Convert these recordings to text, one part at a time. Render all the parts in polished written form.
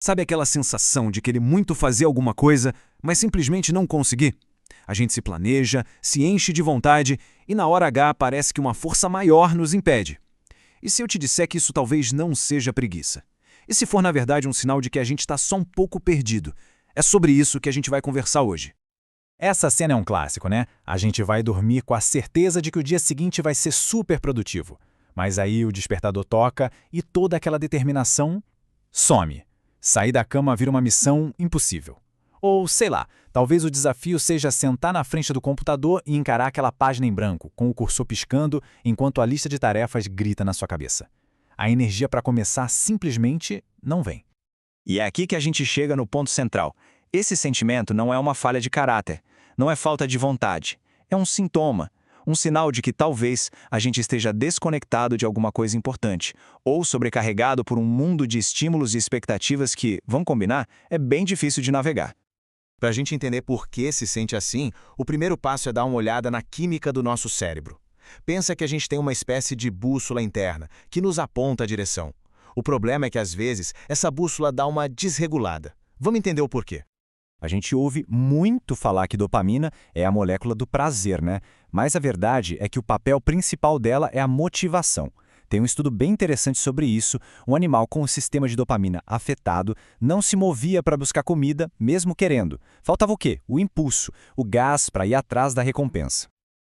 Sabe aquela sensação de querer muito fazer alguma coisa, mas simplesmente não conseguir? A gente se planeja, se enche de vontade e na hora H parece que uma força maior nos impede. E se eu te disser que isso talvez não seja preguiça? E se for na verdade um sinal de que a gente está só um pouco perdido? É sobre isso que a gente vai conversar hoje. Essa cena é um clássico, né? A gente vai dormir com a certeza de que o dia seguinte vai ser super produtivo. Mas aí o despertador toca e toda aquela determinação some. Sair da cama vira uma missão impossível. Ou, sei lá, talvez o desafio seja sentar na frente do computador e encarar aquela página em branco, com o cursor piscando enquanto a lista de tarefas grita na sua cabeça. A energia para começar simplesmente não vem. E é aqui que a gente chega no ponto central. Esse sentimento não é uma falha de caráter, não é falta de vontade. É um sintoma, um sinal de que talvez a gente esteja desconectado de alguma coisa importante, ou sobrecarregado por um mundo de estímulos e expectativas que, vamos combinar, é bem difícil de navegar. Para a gente entender por que se sente assim, o primeiro passo é dar uma olhada na química do nosso cérebro. Pensa que a gente tem uma espécie de bússola interna, que nos aponta a direção. O problema é que, às vezes, essa bússola dá uma desregulada. Vamos entender o porquê. A gente ouve muito falar que dopamina é a molécula do prazer, né? Mas a verdade é que o papel principal dela é a motivação. Tem um estudo bem interessante sobre isso. Um animal com o sistema de dopamina afetado não se movia para buscar comida, mesmo querendo. Faltava o quê? O impulso, o gás para ir atrás da recompensa.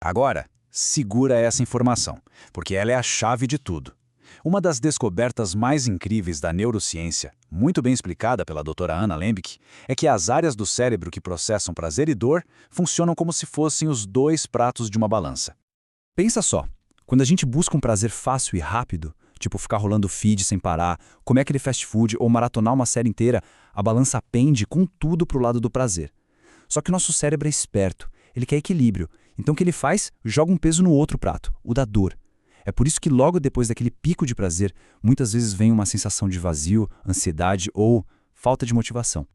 Agora, segura essa informação, porque ela é a chave de tudo. Uma das descobertas mais incríveis da neurociência, muito bem explicada pela doutora Anna Lembke, é que as áreas do cérebro que processam prazer e dor funcionam como se fossem os dois pratos de uma balança. Pensa só, quando a gente busca um prazer fácil e rápido, tipo ficar rolando feed sem parar, comer aquele fast food ou maratonar uma série inteira, a balança pende com tudo pro lado do prazer. Só que o nosso cérebro é esperto, ele quer equilíbrio, então o que ele faz? Joga um peso no outro prato, o da dor. É por isso que logo depois daquele pico de prazer, muitas vezes vem uma sensação de vazio, ansiedade ou falta de motivação.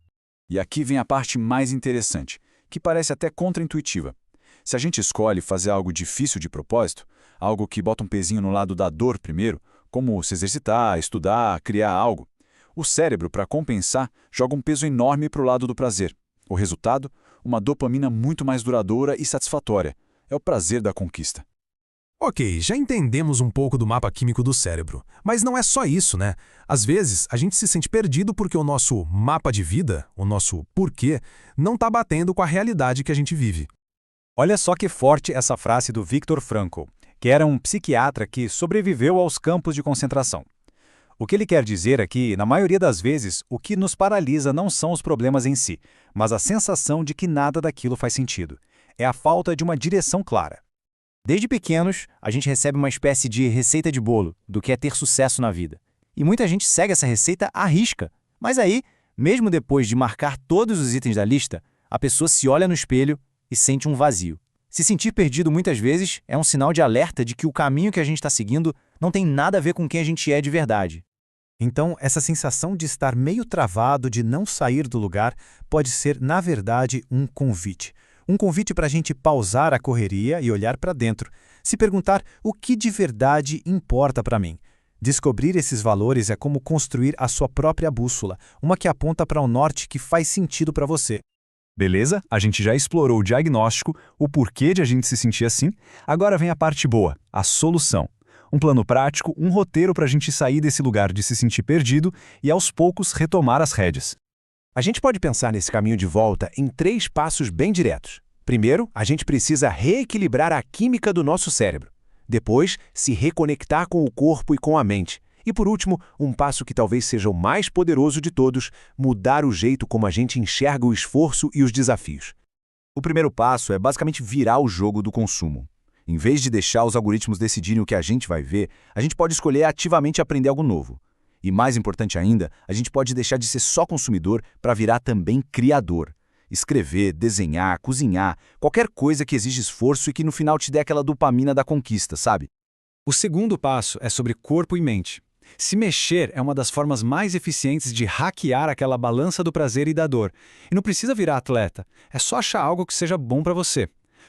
E aqui vem a parte mais interessante, que parece até contraintuitiva. Se a gente escolhe fazer algo difícil de propósito, algo que bota um pezinho no lado da dor primeiro, como se exercitar, estudar, criar algo, o cérebro, para compensar, joga um peso enorme para o lado do prazer. O resultado? Uma dopamina muito mais duradoura e satisfatória. É o prazer da conquista. Ok, já entendemos um pouco do mapa químico do cérebro, mas não é só isso, né? Às vezes, a gente se sente perdido porque o nosso mapa de vida, o nosso porquê, não está batendo com a realidade que a gente vive. Olha só que forte essa frase do Viktor Frankl, que era um psiquiatra que sobreviveu aos campos de concentração. O que ele quer dizer é que, na maioria das vezes, o que nos paralisa não são os problemas em si, mas a sensação de que nada daquilo faz sentido. É a falta de uma direção clara. Desde pequenos, a gente recebe uma espécie de receita de bolo do que é ter sucesso na vida. E muita gente segue essa receita à risca. Mas aí, mesmo depois de marcar todos os itens da lista, a pessoa se olha no espelho e sente um vazio. Se sentir perdido muitas vezes é um sinal de alerta de que o caminho que a gente está seguindo não tem nada a ver com quem a gente é de verdade. Então, essa sensação de estar meio travado, de não sair do lugar, pode ser, na verdade, um convite. Um convite para a gente pausar a correria e olhar para dentro, se perguntar o que de verdade importa para mim. Descobrir esses valores é como construir a sua própria bússola, uma que aponta para o norte que faz sentido para você. Beleza? A gente já explorou o diagnóstico, o porquê de a gente se sentir assim. Agora vem a parte boa, a solução. Um plano prático, um roteiro para a gente sair desse lugar de se sentir perdido e aos poucos retomar as rédeas. A gente pode pensar nesse caminho de volta em 3 passos bem diretos. Primeiro, a gente precisa reequilibrar a química do nosso cérebro. Depois, se reconectar com o corpo e com a mente. E por último, um passo que talvez seja o mais poderoso de todos, mudar o jeito como a gente enxerga o esforço e os desafios. O primeiro passo é basicamente virar o jogo do consumo. Em vez de deixar os algoritmos decidirem o que a gente vai ver, a gente pode escolher ativamente aprender algo novo. E mais importante ainda, a gente pode deixar de ser só consumidor para virar também criador. Escrever, desenhar, cozinhar, qualquer coisa que exige esforço e que no final te dê aquela dopamina da conquista, sabe? O segundo passo é sobre corpo e mente. Se mexer é uma das formas mais eficientes de hackear aquela balança do prazer e da dor. E não precisa virar atleta, é só achar algo que seja bom para você.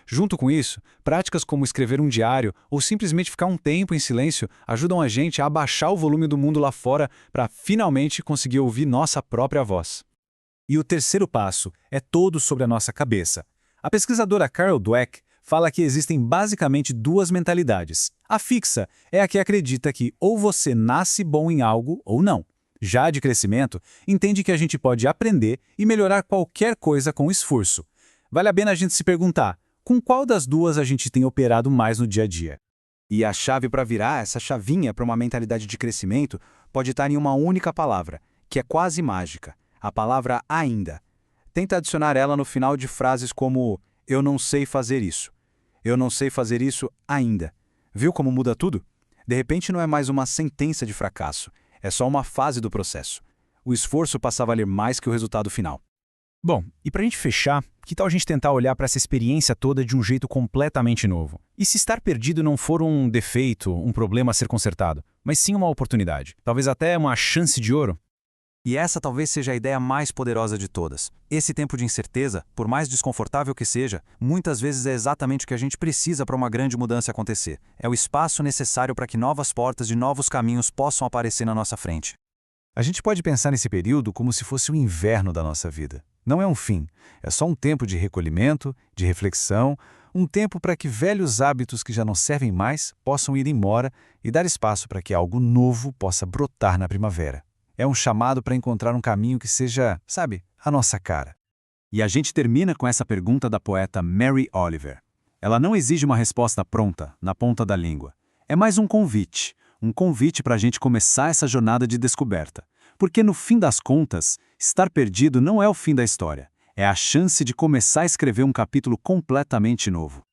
Junto com isso, práticas como escrever um diário ou simplesmente ficar um tempo em silêncio ajudam a gente a abaixar o volume do mundo lá fora para finalmente conseguir ouvir nossa própria voz. E o terceiro passo é todo sobre a nossa cabeça. A pesquisadora Carol Dweck fala que existem basicamente duas mentalidades. A fixa é a que acredita que ou você nasce bom em algo ou não. Já a de crescimento entende que a gente pode aprender e melhorar qualquer coisa com esforço. Vale a pena a gente se perguntar, com qual das duas a gente tem operado mais no dia a dia? E a chave para virar essa chavinha para uma mentalidade de crescimento pode estar em uma única palavra, que é quase mágica, a palavra ainda. Tenta adicionar ela no final de frases como eu não sei fazer isso. Eu não sei fazer isso ainda. Viu como muda tudo? De repente não é mais uma sentença de fracasso, é só uma fase do processo. O esforço passa a valer mais que o resultado final. Bom, e para a gente fechar, que tal a gente tentar olhar para essa experiência toda de um jeito completamente novo? E se estar perdido não for um defeito, um problema a ser consertado, mas sim uma oportunidade, talvez até uma chance de ouro? E essa talvez seja a ideia mais poderosa de todas. Esse tempo de incerteza, por mais desconfortável que seja, muitas vezes é exatamente o que a gente precisa para uma grande mudança acontecer. É o espaço necessário para que novas portas e novos caminhos possam aparecer na nossa frente. A gente pode pensar nesse período como se fosse o inverno da nossa vida. Não é um fim, é só um tempo de recolhimento, de reflexão, um tempo para que velhos hábitos que já não servem mais possam ir embora e dar espaço para que algo novo possa brotar na primavera. É um chamado para encontrar um caminho que seja, sabe, a nossa cara. E a gente termina com essa pergunta da poeta Mary Oliver. Ela não exige uma resposta pronta, na ponta da língua. É mais um convite para a gente começar essa jornada de descoberta. Porque no fim das contas, estar perdido não é o fim da história. É a chance de começar a escrever um capítulo completamente novo.